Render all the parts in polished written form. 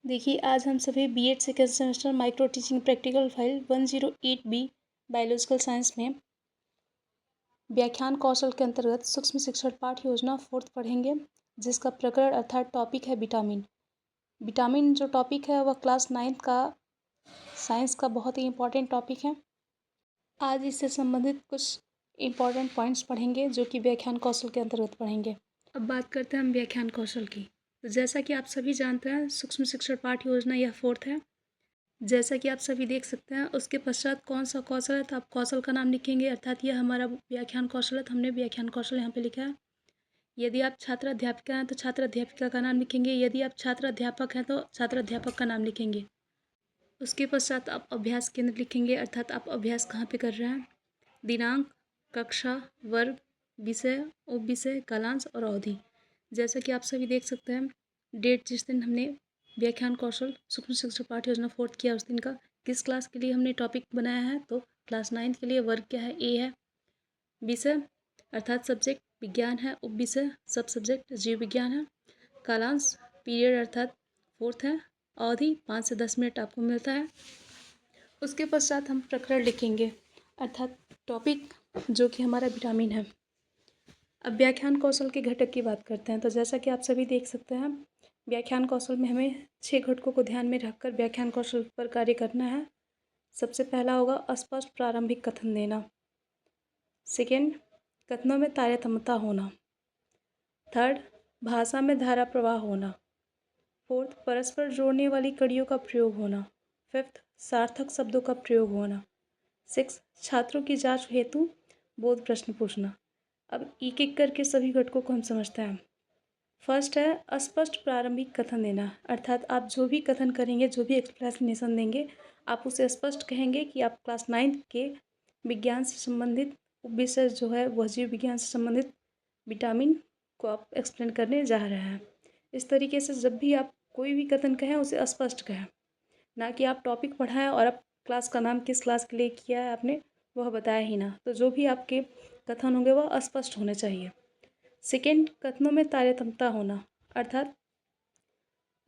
देखिए, आज हम सभी BEd second semester micro teaching practical file 108B biological science में व्याख्यान कौशल के अंतर्गत सूक्ष्म शिक्षण पाठ योजना 4th पढ़ेंगे, जिसका प्रकरण अर्थात टॉपिक है विटामिन। विटामिन जो टॉपिक है वह क्लास 9th का साइंस का बहुत ही इम्पोर्टेंट टॉपिक है। आज इससे संबंधित कुछ इम्पोर्टेंट पॉइंट्स पढ़ेंगे जो कि व्याख्यान कौशल के अंतर्गत पढ़ेंगे। अब बात करते हैं हम व्याख्यान कौशल की। तो जैसा कि आप सभी जानते हैं, सूक्ष्म शिक्षण पाठ योजना यह 4th है। जैसा कि आप सभी देख सकते हैं, उसके पश्चात कौन सा कौशल है तो आप कौशल का नाम लिखेंगे, अर्थात यह हमारा व्याख्यान कौशल है तो हमने व्याख्यान कौशल यहाँ पे लिखा है। यदि आप छात्र अध्यापिका हैं तो छात्र अध्यापिका का नाम लिखेंगे, यदि आप छात्र अध्यापक हैं तो छात्र अध्यापक का नाम लिखेंगे। उसके पश्चात आप अभ्यास केंद्र लिखेंगे, अर्थात आप अभ्यास कहाँ पे कर रहे हैं, दिनांक, कक्षा, वर्ग, विषय, उपविषय, कालांश और अवधि। जैसा कि आप सभी देख सकते हैं, डेट जिस दिन हमने व्याख्यान कौशल सूक्ष्म शिक्षण पाठ योजना 4th किया उस दिन का किस क्लास के लिए हमने टॉपिक बनाया है, तो क्लास 9th के लिए। वर्ग क्या है, ए है। विषय अर्थात सब्जेक्ट विज्ञान है, उपविषय सब सब्जेक्ट जीव विज्ञान है। कालांश पीरियड अर्थात 4th है। अवधि 5 से 10 मिनट आपको मिलता है। उसके पश्चात हम प्रकरण लिखेंगे, अर्थात टॉपिक जो कि हमारा विटामिन है। अब व्याख्यान कौशल के घटक की बात करते हैं। तो जैसा कि आप सभी देख सकते हैं, व्याख्यान कौशल में हमें 6 घटकों को ध्यान में रखकर व्याख्यान कौशल पर कार्य करना है। सबसे पहला होगा स्पष्ट प्रारंभिक कथन देना। सेकेंड, कथनों में तारतम्यता होना। थर्ड, भाषा में धारा प्रवाह होना। फोर्थ, परस्पर जोड़ने वाली कड़ियों का प्रयोग होना। फिफ्थ, सार्थक शब्दों का प्रयोग होना। सिक्स, छात्रों की जांच हेतु बोध प्रश्न पूछना। अब एक एक करके सभी घटकों को हम समझते हैं। फर्स्ट है अस्पष्ट प्रारंभिक कथन देना, अर्थात आप जो भी कथन करेंगे, जो भी एक्सप्लेनेशन देंगे, आप उसे स्पष्ट कहेंगे कि आप क्लास 9th के विज्ञान से संबंधित उपविषय जो है वह जीव विज्ञान से संबंधित विटामिन को आप एक्सप्लेन करने जा रहे हैं। इस तरीके से जब भी आप कोई भी कथन कहें उसे स्पष्ट कहें, ना कि आप टॉपिक पढ़ाएं और आप क्लास का नाम किस क्लास के लिए किया है आपने वह बताया ही ना। तो जो भी आपके कथन होंगे वह अस्पष्ट होने चाहिए। सेकेंड, कथनों में तारतम्यता होना, अर्थात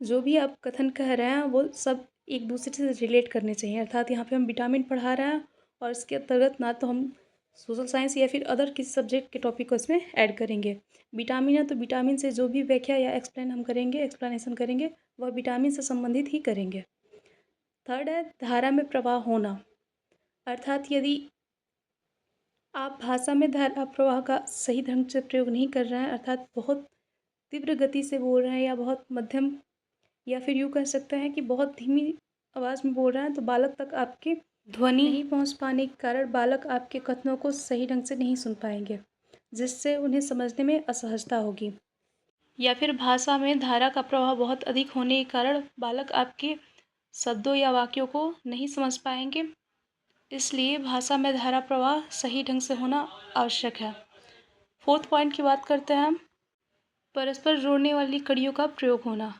जो भी आप कथन कह रहे हैं वो सब एक दूसरे से रिलेट करने चाहिए। अर्थात यहाँ पे हम विटामिन पढ़ा रहे हैं और इसके अंतर्गत ना तो हम सोशल साइंस या फिर अदर किसी सब्जेक्ट के टॉपिक को इसमें ऐड करेंगे। विटामिन है तो विटामिन से जो भी व्याख्या या एक्सप्लेन हम करेंगे, एक्सप्लेनेशन करेंगे, वह विटामिन से संबंधित ही करेंगे। थर्ड है धारा में प्रवाह होना, अर्थात यदि आप भाषा में धारा प्रवाह का सही ढंग से प्रयोग नहीं कर रहे हैं, अर्थात बहुत तीव्र गति से बोल रहे हैं या बहुत मध्यम या फिर यूँ कह सकते हैं कि बहुत धीमी आवाज़ में बोल रहे हैं, तो बालक तक आपकी ध्वनि नहीं पहुंच पाने के कारण बालक आपके कथनों को सही ढंग से नहीं सुन पाएंगे, जिससे उन्हें समझने में असहजता होगी। या फिर भाषा में धारा का प्रवाह बहुत अधिक होने के कारण बालक आपके शब्दों या वाक्यों को नहीं समझ पाएंगे। इसलिए भाषा में धारा प्रवाह सही ढंग से होना आवश्यक है। फोर्थ पॉइंट की बात करते हैं हम, परस्पर जोड़ने वाली कड़ियों का प्रयोग होना,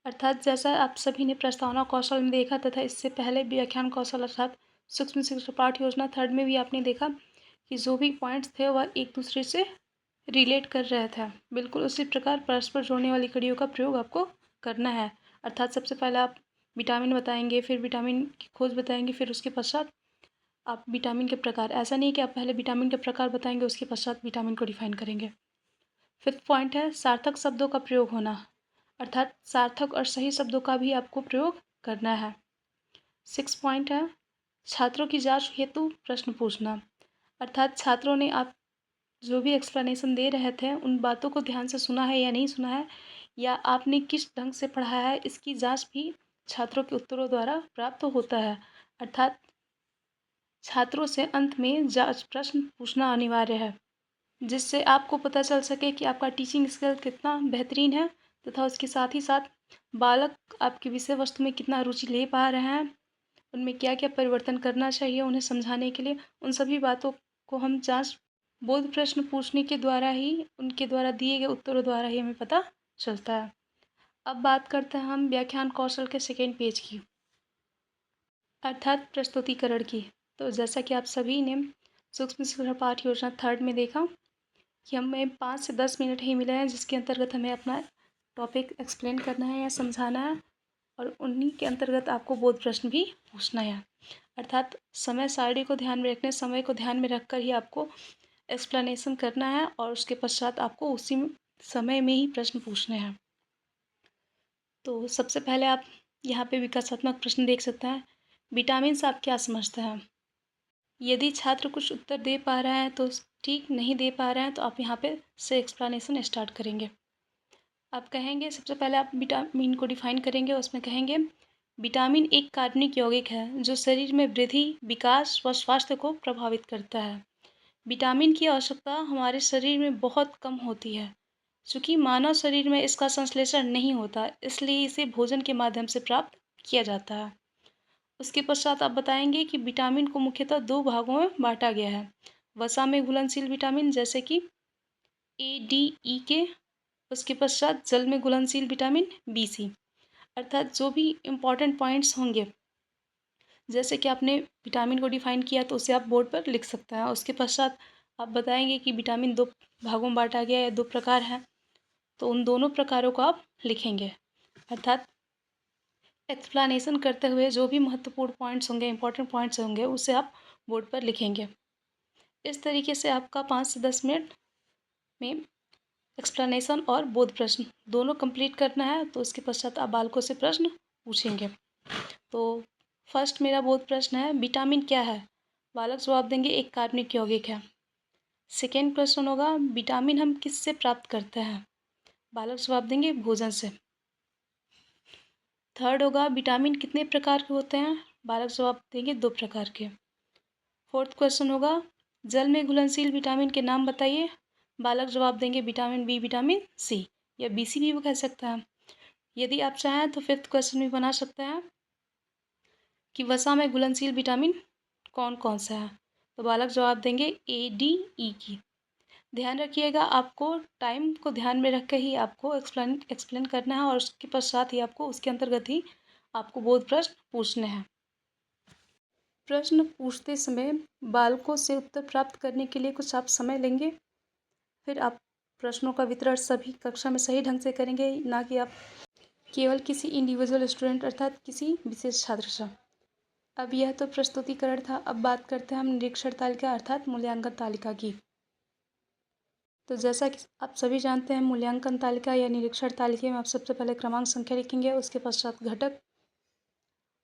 अर्थात जैसा आप सभी ने प्रस्तावना कौशल में देखा तथा इससे पहले व्याख्यान कौशल अर्थात सूक्ष्म शिक्षण पाठ योजना 3rd में भी आपने देखा कि जो भी पॉइंट्स थे वह एक दूसरे से रिलेट कर रहे थे। बिल्कुल उसी प्रकार परस्पर जोड़ने वाली कड़ियों का प्रयोग आपको करना है। अर्थात सबसे पहले आप विटामिन बताएंगे, फिर विटामिन की खोज बताएंगे, फिर उसके पश्चात आप विटामिन के प्रकार, ऐसा नहीं कि आप पहले विटामिन के प्रकार बताएंगे उसके पश्चात विटामिन को डिफाइन करेंगे। फिफ्थ पॉइंट है सार्थक शब्दों का प्रयोग होना, अर्थात सार्थक और सही शब्दों का भी आपको प्रयोग करना है। 6 पॉइंट है छात्रों की जांच हेतु प्रश्न पूछना, अर्थात छात्रों ने आप जो भी एक्सप्लेनेशन दे रहे थे उन बातों को ध्यान से सुना है या नहीं सुना है, या आपने किस ढंग से पढ़ाया है, इसकी जांच भी छात्रों के उत्तरों द्वारा प्राप्त होता है। अर्थात छात्रों से अंत में जांच प्रश्न पूछना अनिवार्य है, जिससे आपको पता चल सके कि आपका टीचिंग स्किल कितना बेहतरीन है तथा उसके साथ ही साथ बालक आपकी विषय वस्तु में कितना रुचि ले पा रहे हैं, उनमें क्या क्या परिवर्तन करना चाहिए उन्हें समझाने के लिए। उन सभी बातों को हम जांच बोध प्रश्न पूछने के द्वारा ही, उनके द्वारा दिए गए उत्तरों द्वारा ही हमें पता चलता है। अब बात करते हैं हम व्याख्यान कौशल के 2nd पेज की, अर्थात प्रस्तुतिकरण की। तो जैसा कि आप सभी ने सूक्ष्म शिक्षण पाठ योजना 3rd में देखा कि हमें 5 से 10 मिनट ही मिले हैं, जिसके अंतर्गत हमें अपना टॉपिक एक्सप्लेन करना है या समझाना है। और उन्हीं के अंतर्गत आपको बोध प्रश्न भी पूछना है। अर्थात समय सारणी को ध्यान में रखने, समय को ध्यान में रखकर ही आपको एक्सप्लेनेशन करना है और उसके पश्चात आपको उसी समय में ही प्रश्न पूछने हैं। तो सबसे पहले आप यहाँ पे विकासात्मक प्रश्न देख सकते हैं। विटामिन से आप क्या समझते हैं? यदि छात्र कुछ उत्तर दे पा रहा है तो ठीक, नहीं दे पा रहे हैं तो आप यहाँ पे से एक्सप्लेनेशन स्टार्ट करेंगे। आप कहेंगे, सबसे पहले आप विटामिन को डिफाइन करेंगे। उसमें कहेंगे विटामिन एक कार्बनिक यौगिक है जो शरीर में वृद्धि, विकास व स्वास्थ्य को प्रभावित करता है। विटामिन की आवश्यकता हमारे शरीर में बहुत कम होती है। चूँकि मानव शरीर में इसका संश्लेषण नहीं होता, इसलिए इसे भोजन के माध्यम से प्राप्त किया जाता है। उसके पश्चात आप बताएंगे कि विटामिन को मुख्यतः 2 भागों में बांटा गया है। वसा में घुलनशील विटामिन जैसे कि ए, डी, ई के। उसके पश्चात जल में घुलनशील विटामिन बी, सी। अर्थात जो भी इम्पॉर्टेंट पॉइंट्स होंगे, जैसे कि आपने विटामिन को डिफाइन किया तो उसे आप बोर्ड पर लिख सकते हैं। उसके पश्चात आप बताएंगे कि विटामिन 2 भागों में बांटा गया है, 2 प्रकार हैं, तो उन दोनों प्रकारों को आप लिखेंगे। अर्थात एक्सप्लेनेशन करते हुए जो भी महत्वपूर्ण पॉइंट्स होंगे, इंपॉर्टेंट पॉइंट्स होंगे, उसे आप बोर्ड पर लिखेंगे। इस तरीके से आपका 5 से 10 मिनट में एक्सप्लेनेशन और बोध प्रश्न दोनों कंप्लीट करना है। तो उसके पश्चात आप बालकों से प्रश्न पूछेंगे। तो फर्स्ट मेरा बोध प्रश्न है, विटामिन क्या है? बालक जवाब देंगे एक कार्बनिक यौगिक है। सेकेंड प्रश्न होगा, विटामिन हम किससे प्राप्त करते हैं? बालक जवाब देंगे भोजन से। थर्ड होगा, विटामिन कितने प्रकार के होते हैं? बालक जवाब देंगे 2 प्रकार के। फोर्थ क्वेश्चन होगा, जल में घुलनशील विटामिन के नाम बताइए। बालक जवाब देंगे विटामिन बी, विटामिन सी, या BC भी वो कह सकता है। यदि आप चाहें तो फिफ्थ क्वेश्चन भी बना सकते हैं कि वसा में घुलनशील विटामिन कौन कौन सा है। तो बालक जवाब देंगे A, D, E की। ध्यान रखिएगा, आपको टाइम को ध्यान में रख के ही आपको एक्सप्लेन करना है और उसके पश्चात ही आपको उसके अंतर्गत ही आपको बोध प्रश्न पूछने हैं। प्रश्न पूछते समय बालकों से उत्तर प्राप्त करने के लिए कुछ आप समय लेंगे। फिर आप प्रश्नों का वितरण सभी कक्षा में सही ढंग से करेंगे, ना कि आप केवल किसी इंडिविजुअल स्टूडेंट अर्थात किसी विशेष छात्र से। अब यह तो प्रस्तुतिकरण था। अब बात करते हैं हम निरीक्षण तालिका अर्थात मूल्यांकन तालिका की। तो जैसा कि आप सभी जानते हैं, मूल्यांकन तालिका या निरीक्षण तालिका में आप सबसे पहले क्रमांक संख्या लिखेंगे, उसके पश्चात घटक,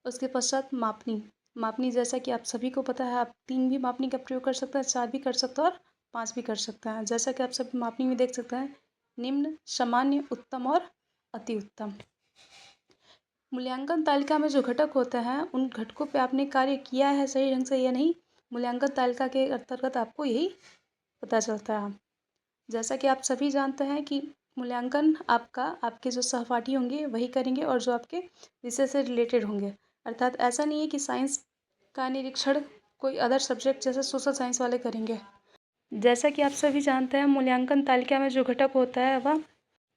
उसके पश्चात मापनी। मापनी जैसा कि आप सभी को पता है, आप 3 भी मापनी का प्रयोग कर सकते हैं, 4 भी कर सकते हैं और 5 भी कर सकते हैं। जैसा कि आप सभी मापनी में देख सकते हैं, निम्न, सामान्य, उत्तम और अति उत्तम। मूल्यांकन तालिका में जो घटक होते हैं, उन घटकों पे आपने कार्य किया है सही ढंग से या नहीं, मूल्यांकन तालिका के अंतर्गत आपको यही पता चलता है। जैसा कि आप सभी जानते हैं कि मूल्यांकन आपके जो सहपाठी होंगे वही करेंगे और जो आपके विषय से रिलेटेड होंगे। अर्थात ऐसा नहीं है कि साइंस का निरीक्षण कोई अदर सब्जेक्ट जैसे सोशल साइंस वाले करेंगे। जैसा कि आप सभी जानते हैं, मूल्यांकन तालिका में जो घटक होता है वह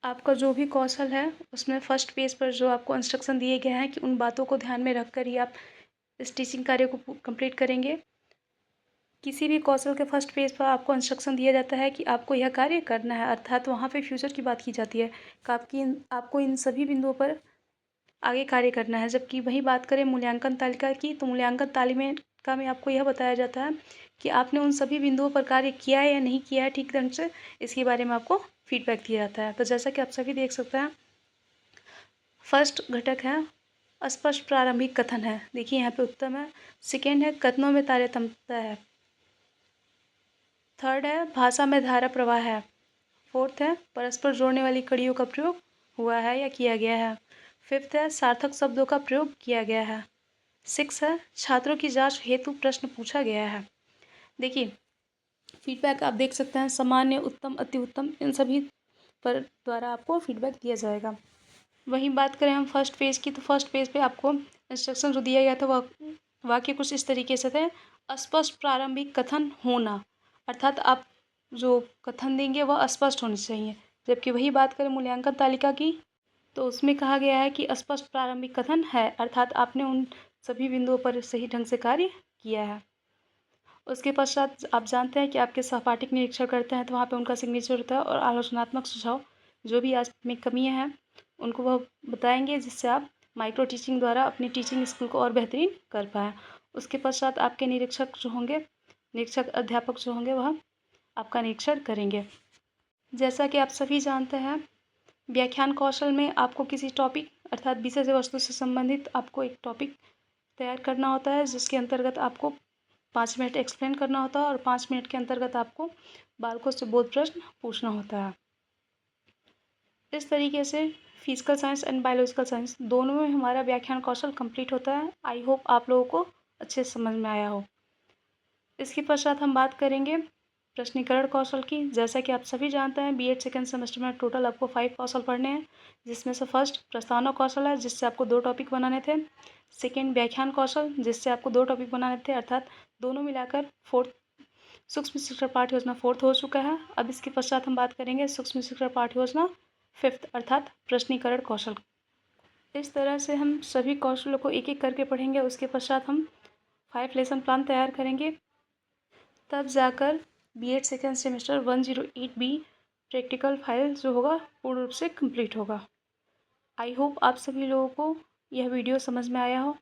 आपका जो भी कौशल है, उसमें फर्स्ट पेज पर जो आपको इंस्ट्रक्शन दिए गए हैं कि उन बातों को ध्यान में रखकर ही आप इस टीचिंग कार्य को कंप्लीट करेंगे। किसी भी कौशल के फर्स्ट पेज पर आपको इंस्ट्रक्शन दिया जाता है कि आपको यह कार्य करना है। अर्थात वहाँ पे फ्यूचर की बात की जाती है कि आपको इन सभी बिंदुओं पर आगे कार्य करना है। जबकि वही बात करें मूल्यांकन तालिका की, तो मूल्यांकन तालिका में आपको यह बताया जाता है कि आपने उन सभी बिंदुओं पर कार्य किया है या नहीं किया है ठीक ढंग से, इसके बारे में आपको फीडबैक दिया जाता है। तो जैसा कि आप सभी देख सकते हैं, फर्स्ट घटक है अस्पष्ट प्रारंभिक कथन है, देखिए यहाँ पे उत्तम है। सेकेंड है कथनों में तारतम्यता है। थर्ड है भाषा में धारा प्रवाह है। फोर्थ है परस्पर जोड़ने वाली कड़ियों का प्रयोग हुआ है या किया गया है। फिफ्थ है सार्थक शब्दों का प्रयोग किया गया है। सिक्स है छात्रों की जांच हेतु प्रश्न पूछा गया है। देखिए फीडबैक आप देख सकते हैं, सामान्य, उत्तम, अति उत्तम, इन सभी पर द्वारा आपको फीडबैक दिया जाएगा। वहीं बात करें हम फर्स्ट पेज की, तो फर्स्ट पेज पे आपको इंस्ट्रक्शन जो दिया गया था वह वाक्य कुछ इस तरीके से थे, अस्पष्ट प्रारंभिक कथन होना। अर्थात आप जो कथन देंगे वह स्पष्ट होने चाहिए। जबकि वही बात करें मूल्यांकन तालिका की, तो उसमें कहा गया है कि स्पष्ट प्रारंभिक कथन है, अर्थात आपने उन सभी बिंदुओं पर सही ढंग से कार्य किया है। उसके पश्चात आप जानते हैं कि आपके सहपाठी निरीक्षण करते हैं तो वहाँ पे उनका सिग्नेचर होता है और आलोचनात्मक सुझाव जो भी आज में कमियाँ हैं उनको वह बताएंगे, जिससे आप माइक्रो टीचिंग द्वारा अपनी टीचिंग स्किल को और बेहतरीन कर पाएँ। उसके पश्चात आपके निरीक्षक अध्यापक जो होंगे वह आपका निरीक्षण करेंगे। जैसा कि आप सभी जानते हैं, व्याख्यान कौशल में आपको किसी टॉपिक अर्थात विषय से वस्तु से संबंधित आपको एक टॉपिक तैयार करना होता है, जिसके अंतर्गत आपको 5 मिनट एक्सप्लेन करना होता है और 5 मिनट के अंतर्गत आपको बालकों से बोध प्रश्न पूछना होता है। इस तरीके से physical science and biological science दोनों में हमारा व्याख्यान कौशल कंप्लीट होता है। आई होप आप लोगों को अच्छे से समझ में आया हो। इसके पश्चात हम बात करेंगे प्रश्नीकरण कौशल की। जैसा कि आप सभी जानते हैं, बीएड सेकेंड सेमेस्टर में टोटल आपको 5 कौशल पढ़ने हैं, जिसमें से फर्स्ट प्रस्तावना कौशल है, जिससे आपको 2 टॉपिक बनाने थे। सेकेंड व्याख्यान कौशल, जिससे आपको 2 टॉपिक बनाने थे, अर्थात दोनों मिलाकर सूक्ष्म शिक्षण पाठ्य योजना 4th हो चुका है। अब इसके पश्चात हम बात करेंगे सूक्ष्म शिक्षण पाठ्य योजना 5th अर्थात प्रश्नीकरण कौशल। इस तरह से हम सभी कौशलों को एक एक करके पढ़ेंगे। उसके पश्चात हम 5 लेसन प्लान तैयार करेंगे, तब जाकर BEd second semester 108B practical file जो होगा पूर्ण रूप से कंप्लीट होगा। आई होप आप सभी लोगों को यह वीडियो समझ में आया हो।